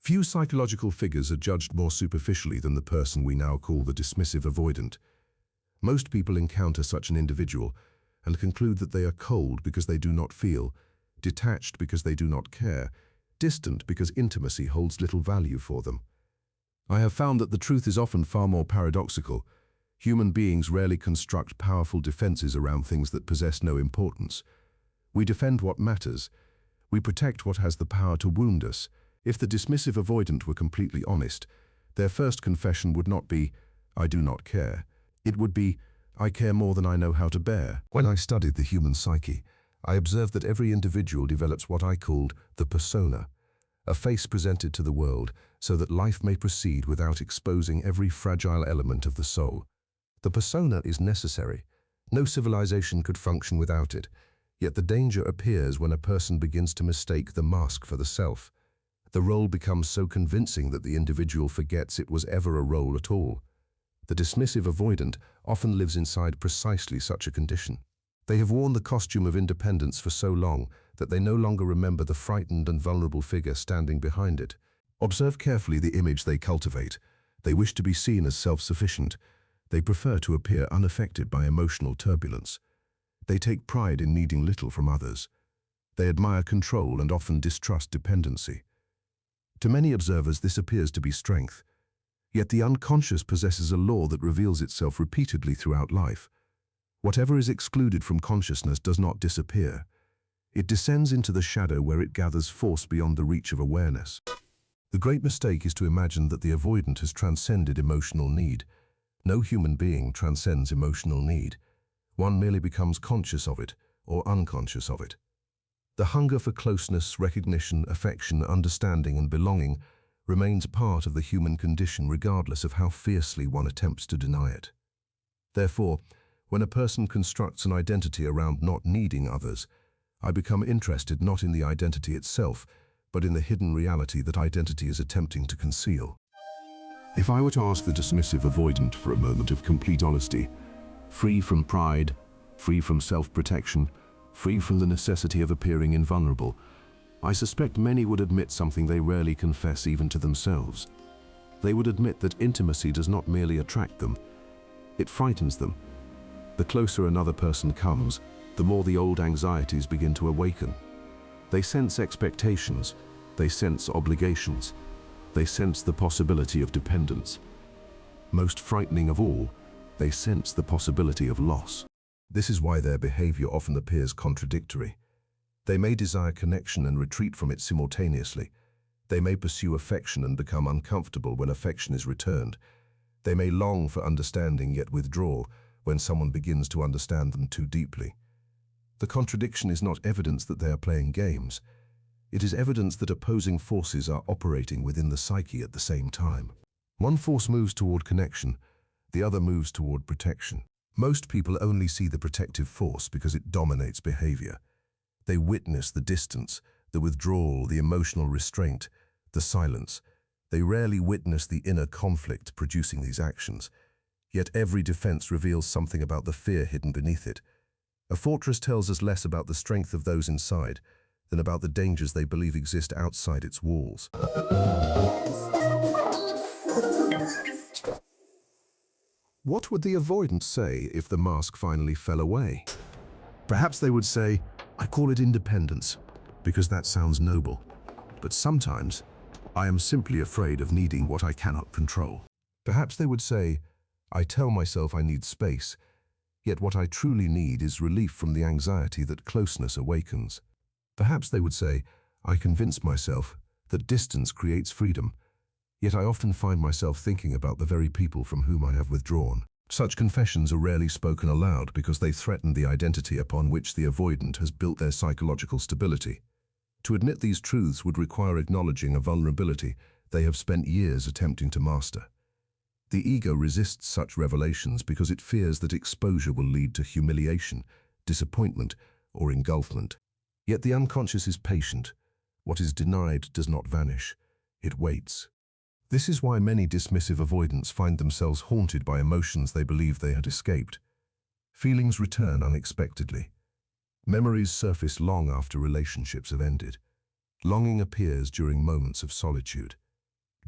Few psychological figures are judged more superficially than the person we now call the dismissive avoidant. Most people encounter such an individual and conclude that they are cold because they do not feel, detached because they do not care, distant because intimacy holds little value for them. I have found that the truth is often far more paradoxical. Human beings rarely construct powerful defenses around things that possess no importance. We defend what matters. We protect what has the power to wound us. If the dismissive avoidant were completely honest, their first confession would not be, "I do not care." It would be, "I care more than I know how to bear." When I studied the human psyche, I observed that every individual develops what I called the persona, a face presented to the world so that life may proceed without exposing every fragile element of the soul. The persona is necessary. No civilization could function without it. Yet the danger appears when a person begins to mistake the mask for the self. The role becomes so convincing that the individual forgets it was ever a role at all. The dismissive avoidant often lives inside precisely such a condition. They have worn the costume of independence for so long that they no longer remember the frightened and vulnerable figure standing behind it. Observe carefully the image they cultivate. They wish to be seen as self-sufficient. They prefer to appear unaffected by emotional turbulence. They take pride in needing little from others. They admire control and often distrust dependency. To many observers, this appears to be strength. Yet the unconscious possesses a law that reveals itself repeatedly throughout life. Whatever is excluded from consciousness does not disappear. It descends into the shadow where it gathers force beyond the reach of awareness. The great mistake is to imagine that the avoidant has transcended emotional need. No human being transcends emotional need. One merely becomes conscious of it or unconscious of it. The hunger for closeness, recognition, affection, understanding, and belonging remains part of the human condition regardless of how fiercely one attempts to deny it. Therefore, when a person constructs an identity around not needing others, I become interested not in the identity itself, but in the hidden reality that identity is attempting to conceal. If I were to ask the dismissive avoidant for a moment of complete honesty, free from pride, free from self-protection, free from the necessity of appearing invulnerable, I suspect many would admit something they rarely confess even to themselves. They would admit that intimacy does not merely attract them, it frightens them. The closer another person comes, the more the old anxieties begin to awaken. They sense expectations, they sense obligations, they sense the possibility of dependence. Most frightening of all, they sense the possibility of loss. This is why their behavior often appears contradictory. They may desire connection and retreat from it simultaneously. They may pursue affection and become uncomfortable when affection is returned. They may long for understanding yet withdraw when someone begins to understand them too deeply. The contradiction is not evidence that they are playing games. It is evidence that opposing forces are operating within the psyche at the same time. One force moves toward connection, the other moves toward protection. Most people only see the protective force because it dominates behavior. They witness the distance, the withdrawal, the emotional restraint, the silence. They rarely witness the inner conflict producing these actions. Yet every defense reveals something about the fear hidden beneath it. A fortress tells us less about the strength of those inside than about the dangers they believe exist outside its walls. What would the avoidant say if the mask finally fell away? Perhaps they would say, "I call it independence, because that sounds noble. But sometimes, I am simply afraid of needing what I cannot control." Perhaps they would say, "I tell myself I need space, yet what I truly need is relief from the anxiety that closeness awakens." Perhaps they would say, "I convince myself that distance creates freedom, yet I often find myself thinking about the very people from whom I have withdrawn." Such confessions are rarely spoken aloud because they threaten the identity upon which the avoidant has built their psychological stability. To admit these truths would require acknowledging a vulnerability they have spent years attempting to master. The ego resists such revelations because it fears that exposure will lead to humiliation, disappointment, or engulfment. Yet the unconscious is patient. What is denied does not vanish. It waits. This is why many dismissive avoidants find themselves haunted by emotions they believe they had escaped. Feelings return unexpectedly. Memories surface long after relationships have ended. Longing appears during moments of solitude.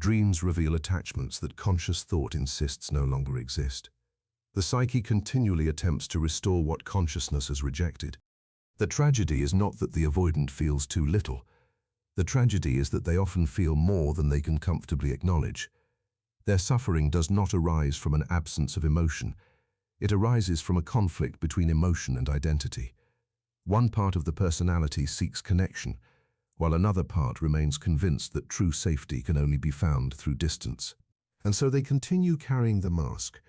Dreams reveal attachments that conscious thought insists no longer exist. The psyche continually attempts to restore what consciousness has rejected. The tragedy is not that the avoidant feels too little. The tragedy is that they often feel more than they can comfortably acknowledge. Their suffering does not arise from an absence of emotion. It arises from a conflict between emotion and identity. One part of the personality seeks connection, while another part remains convinced that true safety can only be found through distance. And so they continue carrying the mask.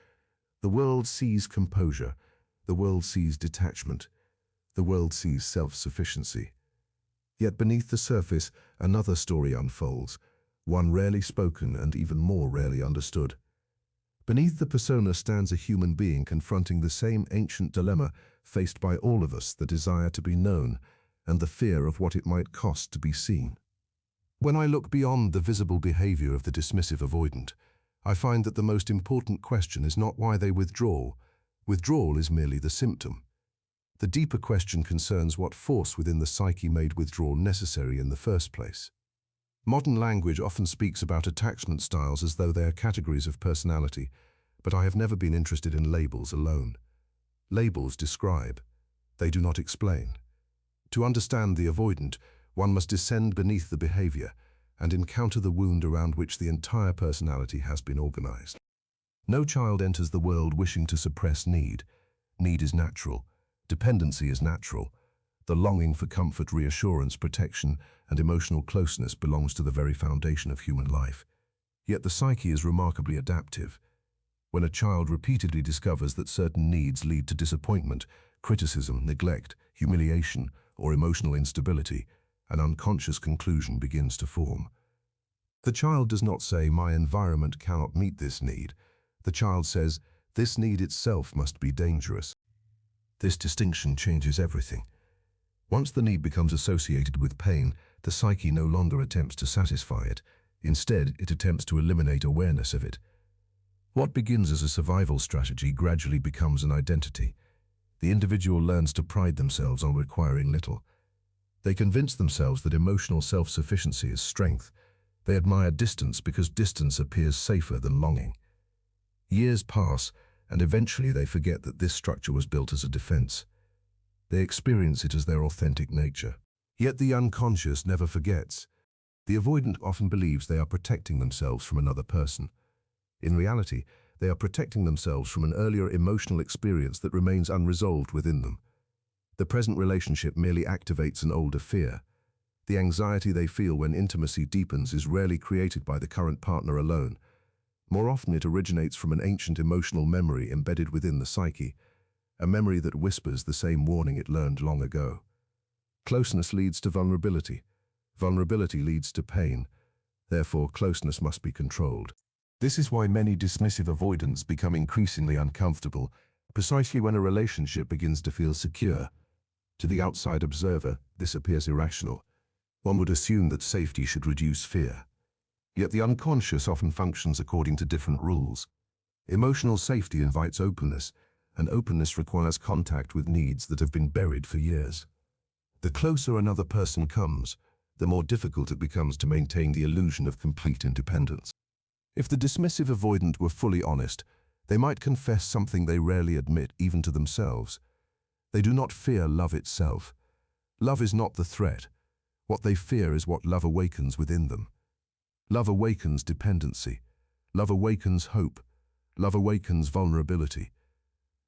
The world sees composure. The world sees detachment. The world sees self-sufficiency. Yet beneath the surface, another story unfolds, one rarely spoken and even more rarely understood. Beneath the persona stands a human being confronting the same ancient dilemma faced by all of us: the desire to be known and the fear of what it might cost to be seen. When I look beyond the visible behavior of the dismissive avoidant, I find that the most important question is not why they withdraw. Withdrawal is merely the symptom. The deeper question concerns what force within the psyche made withdrawal necessary in the first place. Modern language often speaks about attachment styles as though they are categories of personality, but I have never been interested in labels alone. Labels describe, they do not explain. To understand the avoidant, one must descend beneath the behavior and encounter the wound around which the entire personality has been organized. No child enters the world wishing to suppress need. Need is natural. Dependency is natural. The longing for comfort, reassurance, protection, and emotional closeness belongs to the very foundation of human life. Yet the psyche is remarkably adaptive. When a child repeatedly discovers that certain needs lead to disappointment, criticism, neglect, humiliation, or emotional instability, an unconscious conclusion begins to form. The child does not say, "My environment cannot meet this need." The child says, "This need itself must be dangerous." This distinction changes everything. Once the need becomes associated with pain, the psyche no longer attempts to satisfy it. Instead, it attempts to eliminate awareness of it. What begins as a survival strategy gradually becomes an identity. The individual learns to pride themselves on requiring little. They convince themselves that emotional self-sufficiency is strength. They admire distance because distance appears safer than longing. Years pass, and eventually they forget that this structure was built as a defense. They experience it as their authentic nature. Yet the unconscious never forgets. The avoidant often believes they are protecting themselves from another person. In reality, they are protecting themselves from an earlier emotional experience that remains unresolved within them. The present relationship merely activates an older fear. The anxiety they feel when intimacy deepens is rarely created by the current partner alone. More often it originates from an ancient emotional memory embedded within the psyche, a memory that whispers the same warning it learned long ago. Closeness leads to vulnerability. Vulnerability leads to pain. Therefore, closeness must be controlled. This is why many dismissive avoidants become increasingly uncomfortable, precisely when a relationship begins to feel secure. To the outside observer, this appears irrational. One would assume that safety should reduce fear. Yet the unconscious often functions according to different rules. Emotional safety invites openness, and openness requires contact with needs that have been buried for years. The closer another person comes, the more difficult it becomes to maintain the illusion of complete independence. If the dismissive avoidant were fully honest, they might confess something they rarely admit even to themselves. They do not fear love itself. Love is not the threat. What they fear is what love awakens within them. Love awakens dependency. Love awakens hope. Love awakens vulnerability.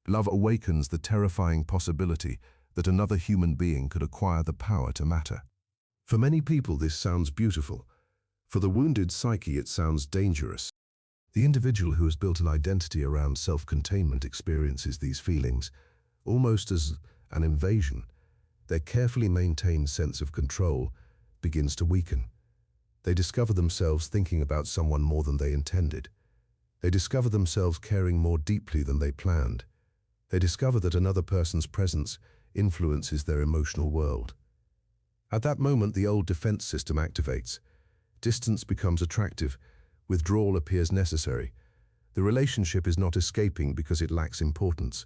Love awakens the terrifying possibility that another human being could acquire the power to matter. For many people, this sounds beautiful. For the wounded psyche, it sounds dangerous. The individual who has built an identity around self-containment experiences these feelings almost as an invasion. Their carefully maintained sense of control begins to weaken. They discover themselves thinking about someone more than they intended. They discover themselves caring more deeply than they planned. They discover that another person's presence influences their emotional world. At that moment, the old defense system activates. Distance becomes attractive. Withdrawal appears necessary. The relationship is not escaping because it lacks importance.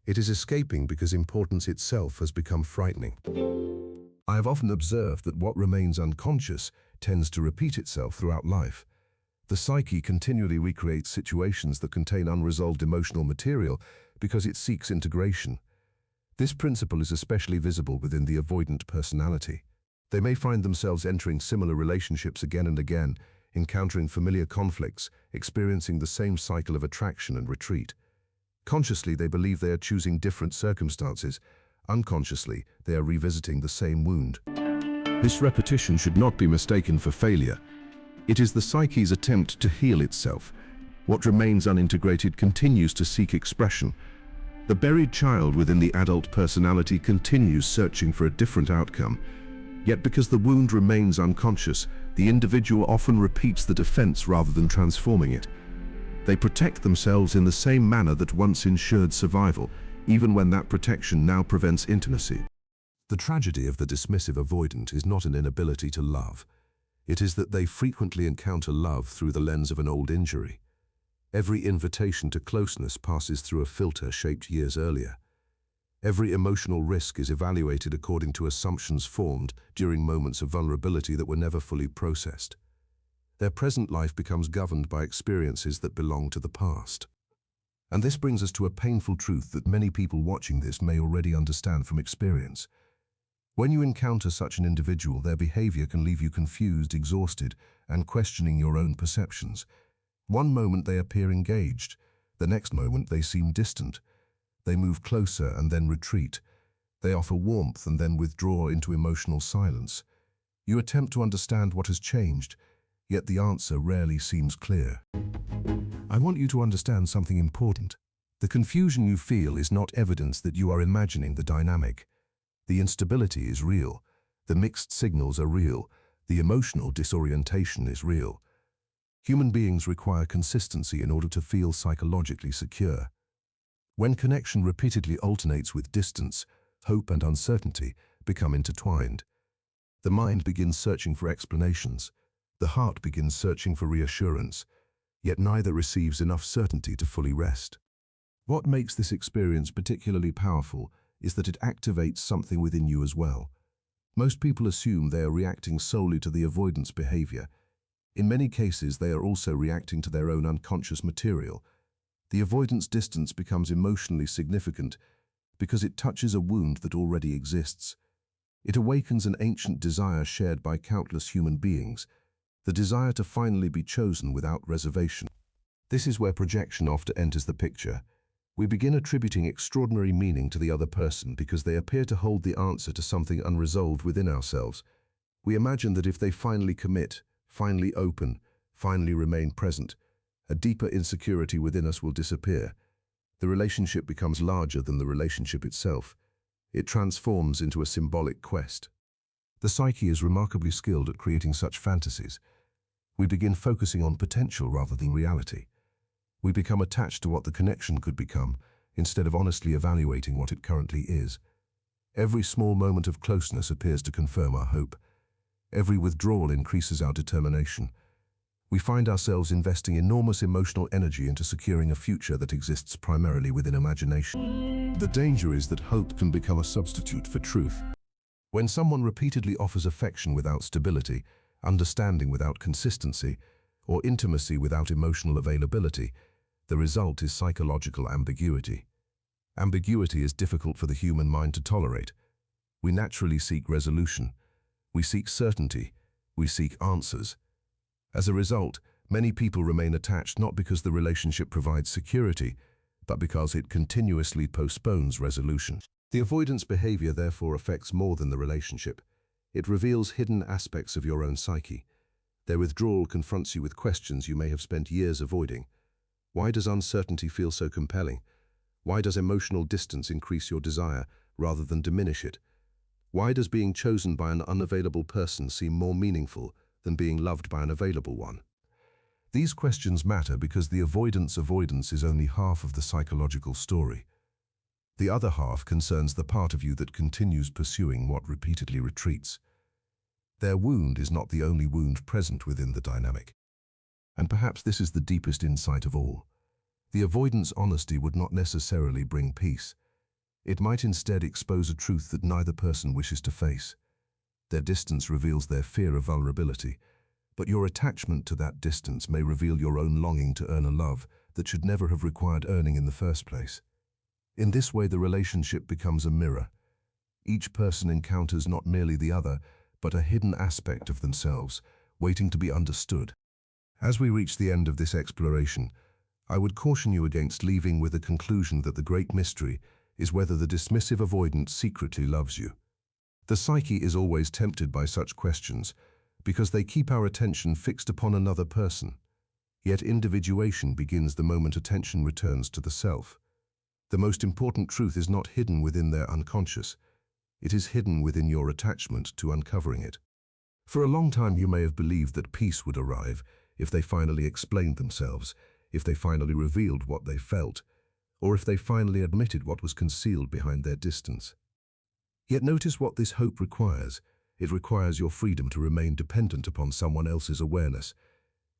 It is escaping because importance itself has become frightening. I have often observed that what remains unconscious tends to repeat itself throughout life. The psyche continually recreates situations that contain unresolved emotional material because it seeks integration. This principle is especially visible within the avoidant personality. They may find themselves entering similar relationships again and again, encountering familiar conflicts, experiencing the same cycle of attraction and retreat. Consciously, they believe they are choosing different circumstances. Unconsciously, they are revisiting the same wound. This repetition should not be mistaken for failure. It is the psyche's attempt to heal itself. What remains unintegrated continues to seek expression. The buried child within the adult personality continues searching for a different outcome. Yet because the wound remains unconscious, the individual often repeats the defense rather than transforming it. They protect themselves in the same manner that once ensured survival, even when that protection now prevents intimacy. The tragedy of the dismissive avoidant is not an inability to love. It is that they frequently encounter love through the lens of an old injury. Every invitation to closeness passes through a filter shaped years earlier. Every emotional risk is evaluated according to assumptions formed during moments of vulnerability that were never fully processed. Their present life becomes governed by experiences that belong to the past. And this brings us to a painful truth that many people watching this may already understand from experience. When you encounter such an individual, their behavior can leave you confused, exhausted, and questioning your own perceptions. One moment they appear engaged, the next moment they seem distant. They move closer and then retreat. They offer warmth and then withdraw into emotional silence. You attempt to understand what has changed, yet the answer rarely seems clear. I want you to understand something important. The confusion you feel is not evidence that you are imagining the dynamic. The instability is real. The mixed signals are real. The emotional disorientation is real. Human beings require consistency in order to feel psychologically secure. When connection repeatedly alternates with distance, hope and uncertainty become intertwined. The mind begins searching for explanations. The heart begins searching for reassurance, yet neither receives enough certainty to fully rest. What makes this experience particularly powerful is that it activates something within you as well. Most people assume they are reacting solely to the avoidance behavior. In many cases, they are also reacting to their own unconscious material. The avoidance distance becomes emotionally significant because it touches a wound that already exists. It awakens an ancient desire shared by countless human beings, the desire to finally be chosen without reservation. This is where projection often enters the picture. We begin attributing extraordinary meaning to the other person because they appear to hold the answer to something unresolved within ourselves. We imagine that if they finally commit, finally open, finally remain present, a deeper insecurity within us will disappear. The relationship becomes larger than the relationship itself. It transforms into a symbolic quest. The psyche is remarkably skilled at creating such fantasies. We begin focusing on potential rather than reality. We become attached to what the connection could become, instead of honestly evaluating what it currently is. Every small moment of closeness appears to confirm our hope. Every withdrawal increases our determination. We find ourselves investing enormous emotional energy into securing a future that exists primarily within imagination. The danger is that hope can become a substitute for truth. When someone repeatedly offers affection without stability, understanding without consistency, or intimacy without emotional availability, the result is psychological ambiguity. Ambiguity is difficult for the human mind to tolerate. We naturally seek resolution. We seek certainty. We seek answers. As a result, many people remain attached not because the relationship provides security, but because it continuously postpones resolution. The avoidance behavior therefore affects more than the relationship. It reveals hidden aspects of your own psyche. Their withdrawal confronts you with questions you may have spent years avoiding. Why does uncertainty feel so compelling? Why does emotional distance increase your desire rather than diminish it? Why does being chosen by an unavailable person seem more meaningful than being loved by an available one? These questions matter because the avoidance is only half of the psychological story. The other half concerns the part of you that continues pursuing what repeatedly retreats. Their wound is not the only wound present within the dynamic. And perhaps this is the deepest insight of all. The avoidance honesty would not necessarily bring peace. It might instead expose a truth that neither person wishes to face. Their distance reveals their fear of vulnerability. But your attachment to that distance may reveal your own longing to earn a love that should never have required earning in the first place. In this way, the relationship becomes a mirror. Each person encounters not merely the other, but a hidden aspect of themselves, waiting to be understood. As we reach the end of this exploration, I would caution you against leaving with the conclusion that the great mystery is whether the dismissive avoidant secretly loves you. The psyche is always tempted by such questions because they keep our attention fixed upon another person. Yet individuation begins the moment attention returns to the self. The most important truth is not hidden within their unconscious. It is hidden within your attachment to uncovering it. For a long time you may have believed that peace would arrive if they finally explained themselves, if they finally revealed what they felt, or if they finally admitted what was concealed behind their distance. Yet notice what this hope requires. It requires your freedom to remain dependent upon someone else's awareness.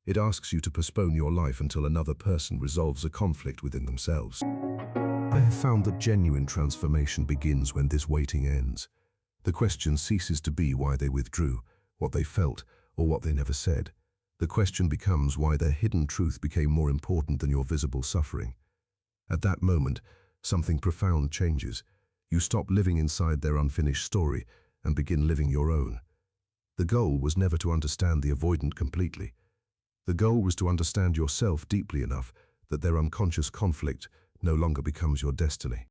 It asks you to postpone your life until another person resolves a conflict within themselves. I have found that genuine transformation begins when this waiting ends. The question ceases to be why they withdrew, what they felt, or what they never said. The question becomes why their hidden truth became more important than your visible suffering. At that moment, something profound changes. You stop living inside their unfinished story and begin living your own. The goal was never to understand the avoidant completely. The goal was to understand yourself deeply enough that their unconscious conflict no longer becomes your destiny.